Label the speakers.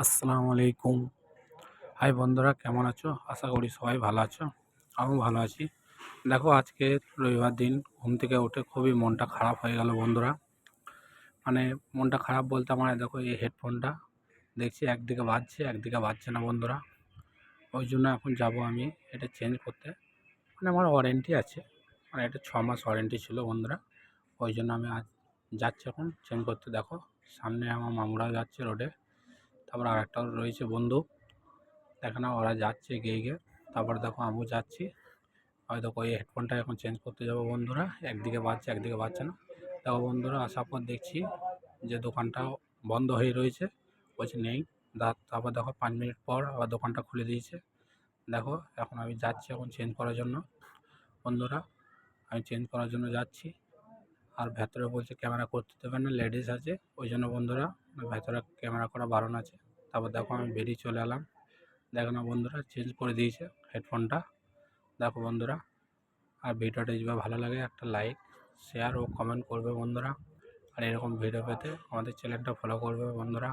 Speaker 1: আসসালামু আলাইকুম। হাই বন্ধুরা, কেমন আছো? আশা করি সবাই ভালো আছো। আমিও ভালো আছি। দেখো, আজকে রবিবার দিন ঘুম থেকে উঠে খুবই মনটা খারাপ হয়ে গেল বন্ধুরা। মানে মনটা খারাপ বলতে আমার দেখো এই হেডফোনটা দেখছি একদিকে বাজছে একদিকে বাজছে না বন্ধুরা। ওই জন্য এখন যাব আমি এটা চেঞ্জ করতে। মানে আমার ওয়ারেন্টি আছে, মানে এটা 6 মাস ওয়ারেন্টি ছিল বন্ধুরা। ওই জন্য আমি আজ যাচ্ছি এখন চেঞ্জ করতে। দেখো, সামনে আমার মামুরাও যাচ্ছে রোডে, তারপর আরেকটাও রয়েছে বন্ধু। দেখো না, ওরা যাচ্ছে এগিয়ে গিয়ে, তারপর দেখো আমিও যাচ্ছি। হয়তো ওই হেডফোনটা এখন চেঞ্জ করতে যাবো বন্ধুরা। একদিকে বাজছে একদিকে বাজছে না। দেখো বন্ধুরা, আসার পর দেখছি যে দোকানটা বন্ধ হয়ে রয়েছে, বলছে নেই। তারপর দেখো 5 মিনিট পর আবার দোকানটা খুলে দিয়েছে। দেখো, এখন আমি যাচ্ছি এখন চেঞ্জ করার জন্য বন্ধুরা। আমি চেঞ্জ করার জন্য যাচ্ছি। আর ভেতরে বলছে ক্যামেরা করতে দেবে না, লেডিস আছে, ওই জন্য বন্ধুরা ভেতরে ক্যামেরা করা বারণ আছে। তারপর দেখো আমি বেরিয়ে চলে এলাম। দেখো না বন্ধুরা, চেঞ্জ করে দিয়েছে হেডফোনটা। দেখো বন্ধুরা, আর ভিডিওটা যদি ভালো লাগে একটা লাইক, শেয়ার ও কমেন্ট করবে বন্ধুরা। আর এরকম ভিডিও পেতে আমাদের চ্যানেলটা ফলো করবে বন্ধুরা।